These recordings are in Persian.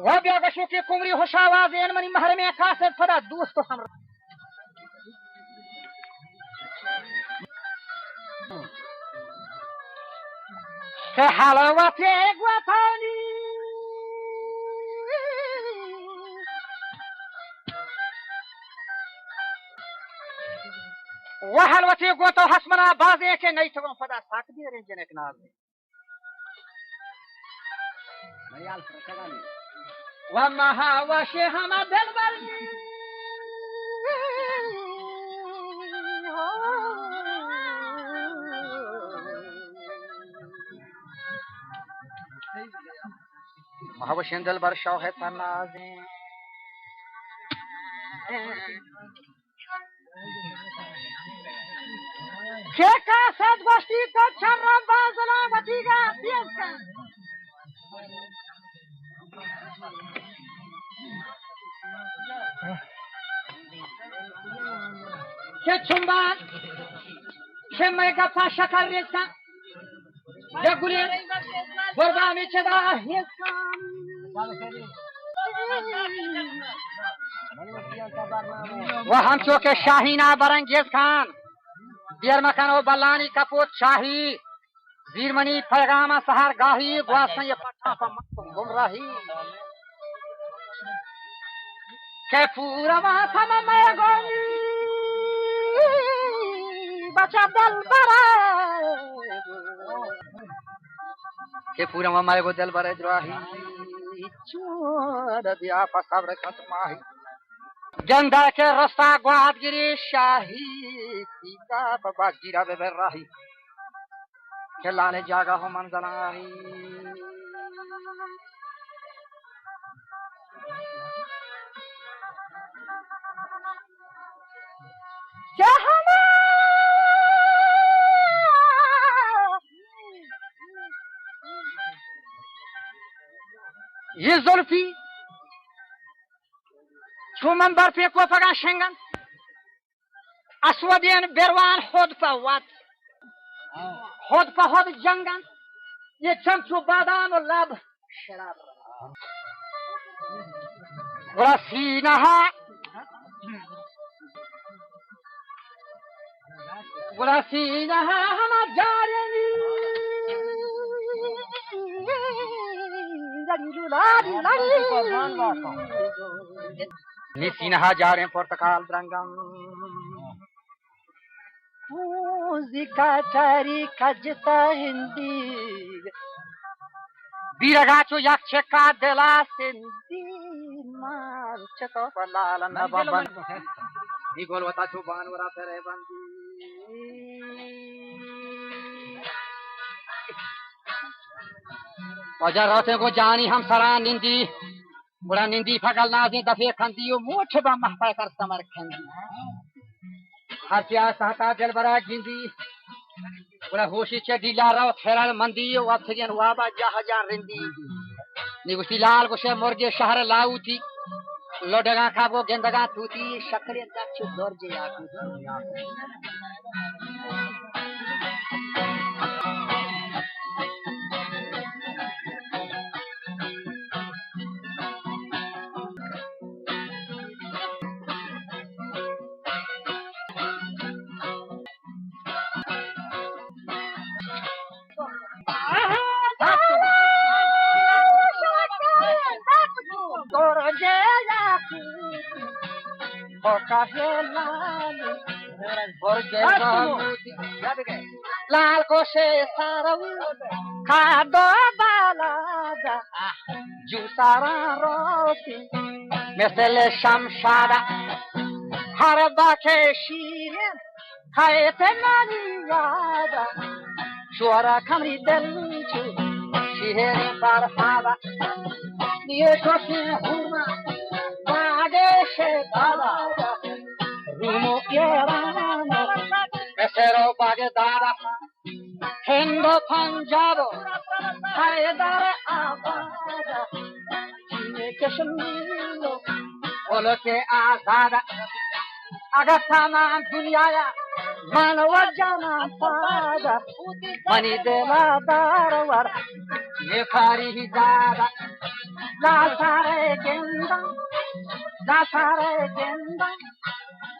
و بیا گشو که کمری خوش آوازین منی محرمی کاسد فدا دوستو هم که حلاوت وطنی و حلوتی گوتو حسمنا بازی که نیتون فدا ساک دیرین جنک نازی و مهاوشی همه دل برمی مهاوشی دل بر شاهد نازی که کاسد گوشتی تو چرم بازلا و دیگه پیز کن که چنبان که میگا پا شکر ریزکن یا گلی بربامی چه دا هیزکن و همچو که شاهینا برنگیز کن بیر مکن و بلانی کپوت شاهی زیرمنی پیغام سهر گاهی گواسن یہ پٹھا پا مکتم گمراہی کہ پورا واسم میں گونی بچا دل برے کہ پورا میں گو دل برے دراہی چود دیا پا صبر ختماہی گندا کے رستا گواد گری شاہی سیتا پا گیرا بے راہی کہ لانے جاگا ہو منزلائی کیا ہمیں یہ زلفی چو من برپی کو پگا شنگن اسودین بروان خود پا ود خود پا خود جنگن یہ چمچو بادام و لب شراب ورسینها ورسینها همه جارنی نیسینها جارن پرتقال درنگم موزیکا چاری کجتا هندی بیرگا چو یک چکا دلا سندی مال چکا پلالا نبابن بی گولوتا چو بانورا پره بندی وجراتے کو جانی ہم سران نندی بڑا نندی پھگل نازی دفے کھندی و موچ با محپا کر سمر کھندی ہر پیاس سہتا دل برا جندی بڑا ہوشی چے دیلا رو خیرال مندی و افسرین وابا جاہ جان رندی نیگوشتی لال گوشے مرگے شہر لاؤتی لوڈگاں کھابو گندگاں توتی شکرین تک چو دور جے آکو لال کو سے سارو کھادو بالا جو سارا روتی مثل شمشاد ہر باکے شیرین کھائے نانی یاد شورا کمری دل چو شیرین برفادا یہ شوشی ہورما باگش دادا رومو ایرانو Pesero Bagdada, Hindu Punjab, Haidar Abada, Kashmir, Oloke Azada, Agatama Dunyaya, من وجانا فادا منی دلا دارور یہ فاری دادا لا سارے گندا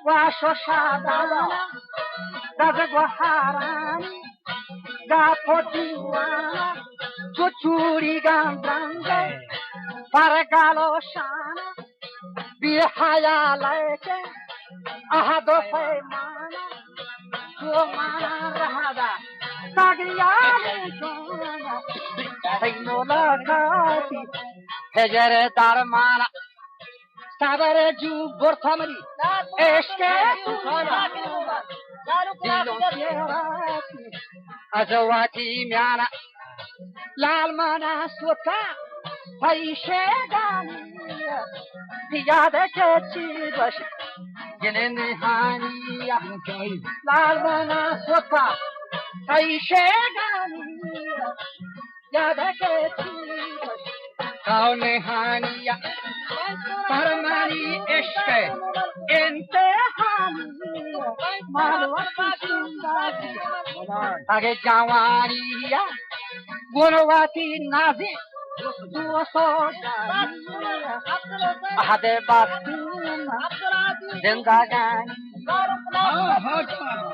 واشو شادانا دزگو حرانی گاپو دیوانا چوچوری گندرنگه برگالو شانا بی حیاله که احد و پیمانا تو مانا رهدا ساگریانی شونا سینو لکاتی هجر درمانا صبر جو برتمری عشق دیلو سیراتی ازواتی میانا لال مانا سوتا پیشگانی پیاده که چی باشی گله نهانی لال مانا سوتا پیشگانی پیاده که چی باشی او نهانی فرمانی عشق انتحانی مالواتی شندازی اگه جوانی گنواتی نازی دو سوگانی احد باستون زندگانی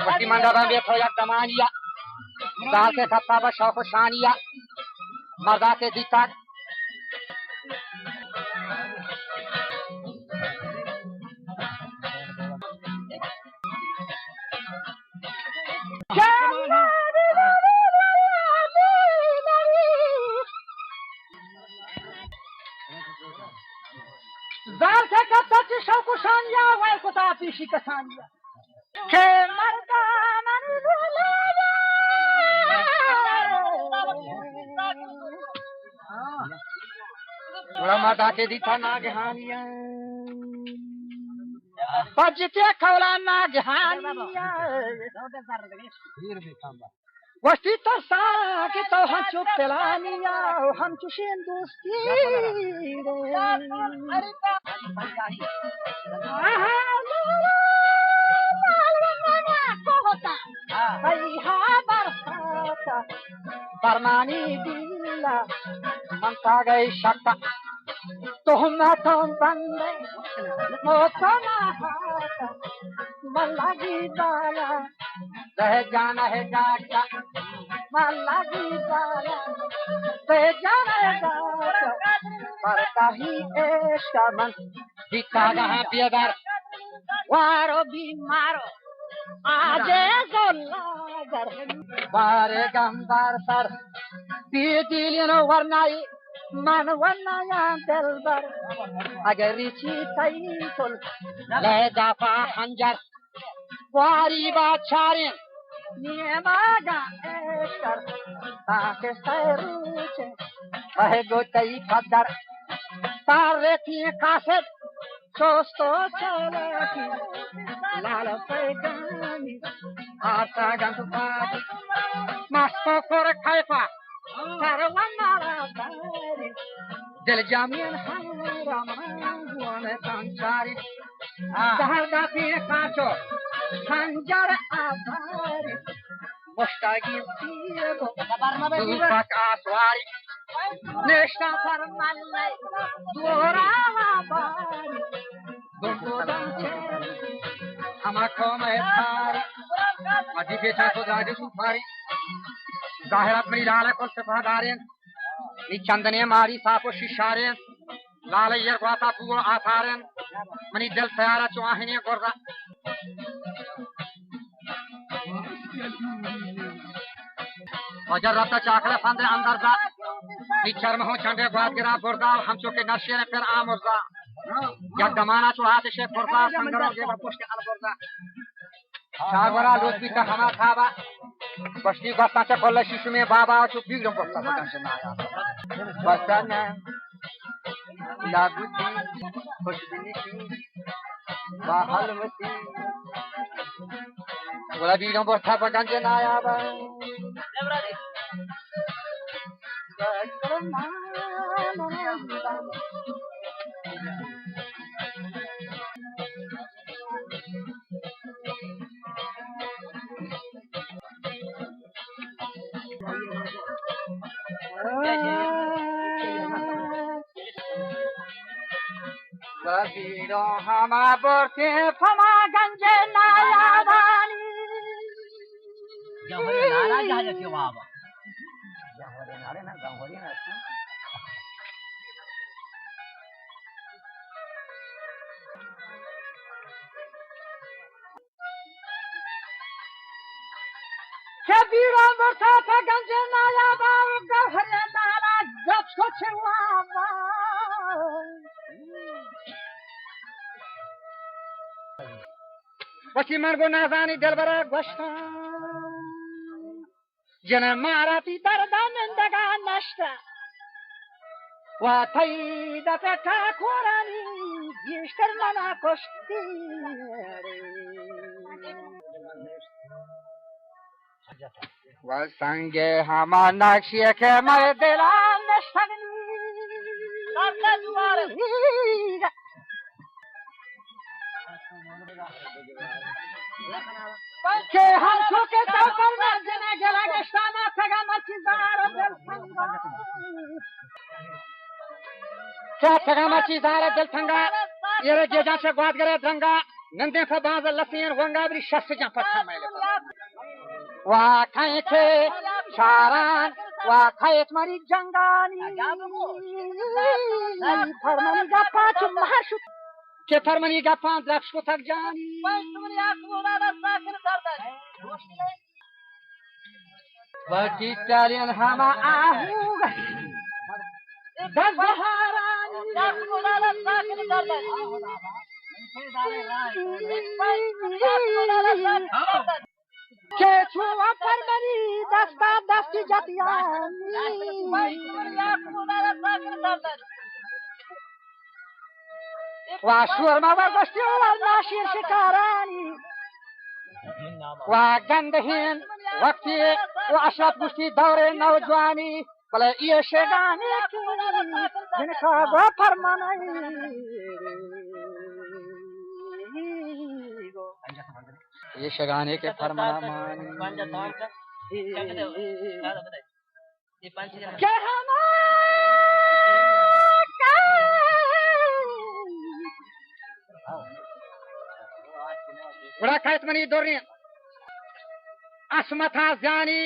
وقتی من دارم بیت یک دمانیه ذات خطاب شوق و شانیه مردات دیتک زال سے کتا چی شوق و شانیا وی کتا پیشی کسانیا کہ مردا من رولایا بڑا مردا کے دیتا ناگہانیا بجتے کولا ناگہانیا وشتی ترسا کی تو ہم چوب پلانیا ہم چوشین دوستی برمانی دیلا منتا گئی شکتا تہمتوں بندے موتنا ہاتا ملگی بالا رہ جانا ہے جاتا ملگی بالا رہ جانا ہے جاتا کرتا ہی عشق من دیتا گاہ بیدر وارو بیمارو عاجز اللاگر بارے گمبار سر بیدیلین ورنائی من ورنایا دلبر اگر ریچی تیتل لیدافا حنجر واری باچارین نیماگا ایشکر تاکہ سیروچے اہ گوٹی قدر تارتی قاسد چوستو چلیتی لال پیگانی آتا گند پاتی مستو کور کھائفا سروان مارا داری دل جامین حرام وان تانچاری دهر دفی کانچو خنجر آباری مشتاقی تیرو دوپک آسواری نشتا فرمان لی دورا آباری دندو دنچری ہما قوم اتھاری مجی بیچا تو داجو سفاری ظاہر اپنی لال کل سفادارین نی چندنے ماری ساپو ششارین لال یر گواتا پور آثارین منی دل سیارہ چواہنی گرزا وجر ربتا چاکلے فندے اندر دا نی چرم ہوں چندے گوات گرا بردا ہم چوکے نشیر پھر آمرزا یک دمانا چوہات شے بردا سنگروں گے پشت البردا شاگورا لوز بیتا ہما تھابا بشتی گوستا چا کل شیشو میں بابا چو بیگرم گوستا بکن شنا آیا بستا نا لابو تی خوش بینی تی با حلمتی گولا بیگرم گوستا بکن شنا آیا با वजीरो हमा बोरते फमा गंजे नायादानी जहरे नारा जहाज के बाबा जहरे नारे ना गंगोरी ना Kebira murtafa gence naya bav gavhre nala gapsko chwa Wasi margo nazani delbara goshta Jana marati dardan daga nashta Wa tayda peta korani yishtar lana koshti वसंगे हम नक्शे के मर दिला के हम के सफर में जना गला गस्ताना थगा मचीदार दिल संगा क्या थगा मचीदार दिल संगा ये जे जा से बात करे दंगा नंदे फबाज लसीन वंगा भी शस जा पत्थर में वाखायचे शारान वाखायत मारी जंगानी फरमानी गप्पा चुम्हाशु के फरमानी गप्पा द्रक्ष को थक जानी वटी चालियन हमा आहू दस बहारानी के छुआ फरमानी दस्ता दस्ती जतियानी वाशुर मावर बस्तियों नाशिर शिकारani वागंदहीन वक्ती वाशरफ गुश्ती दौरे नौजवानी भले ये शेगानी जिनका वो फरमानी ये शेगानी के फरमाना मानी क्या बड़ा खायत मनी दोरनी असमथा जानी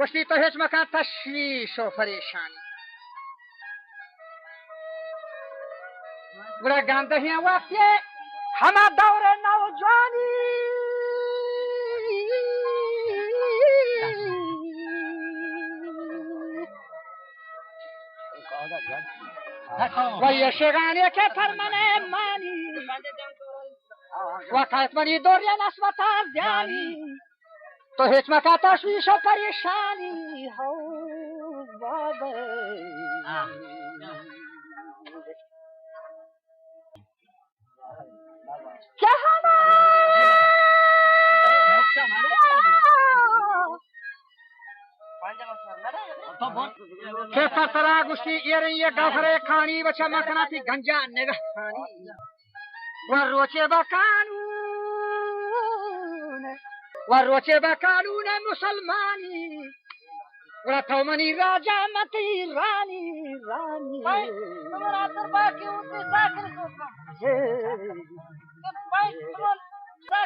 वशी तो हेच मका तशवीश और परेशानी बड़ा गांधे वक्त ये हमा दौरे नौजवानी वही शेगाने के फरमाने मानी वक़्त मनी दोरिया नस्मता जानी तो हेच मका तशवीश और परेशानी हो बाबा क्या के फसरा गुस्ती ये गफरे खानी बचा मखना थी गंजा निगाह खानी वरोचे बकानून मुसलमानी वरथमनी राजा मती रानी रानी तुम्हारा दरबा के ऊपर दाखिल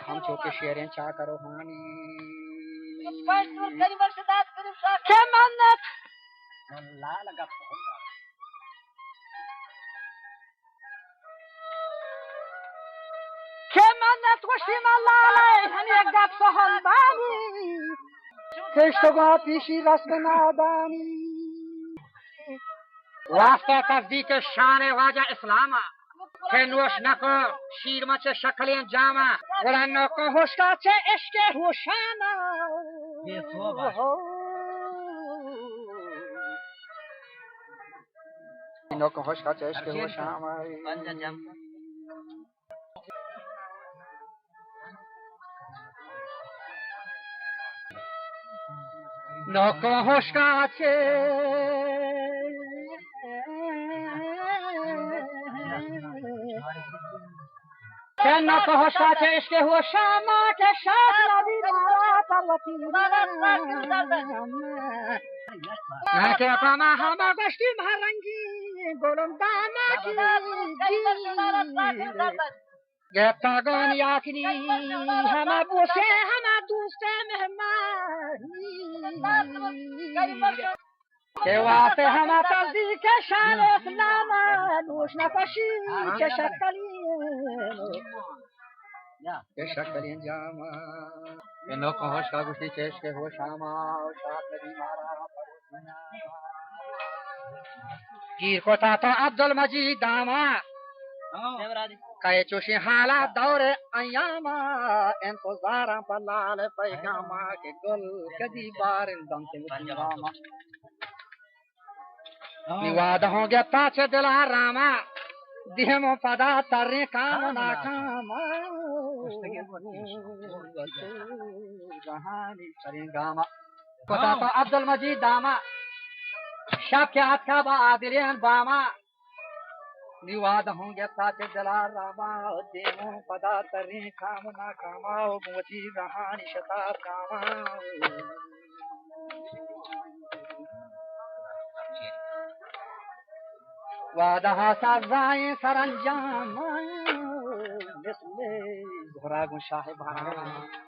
हम छोटे शेरें चा करो हानी क्या मन्नत लाल लगा क्या मन्नत वशी मल्लाले हने गप सोहन बानी केशवा पीशी रस्म नादानी वास्ता तस्दीक शान वाजा इस्लामा के नोश नको शीर मचे शक्लें जामा वरा नको होशका चे इश्के होशाना नको होशका चे इश्के होशाना नको होशका चे Kenna kohosate ishke huwa shama ke shama di mara tarwati के पामा हम गश्ती महारंगी गोलम दाना की ये पागन याकनी हम बोसे हम दूसरे मेहमान के वास्ते हम तस्दी के शान इस्लाम नूश नफशी के शक्कली के शक्कली जामा के नो को होश का गुस्ती चेश के होश आमा और शाद नबी मारा गिर को ताता अब्दुल मजीद दामा कहे चुशी हाला दौरे अयामा इंतजारा पलाल पैगामा के गुल कदी बार दम से मुझामा विवाद हो गया पाछे दिला रामा दिहमो पदा तरने काम ना कामा जहानी सरिंगामा कोता तो अब्दुल मजीद दामा शाक्यात का बादिलेन बामा विवाद हो गया पाछे दिला रामा दिहमो पदा तरने काम ना कामा मोची जहानी शताब कामा वादहा साज़ाए सरंजाम मिसले घोड़ा गुशाहे भाना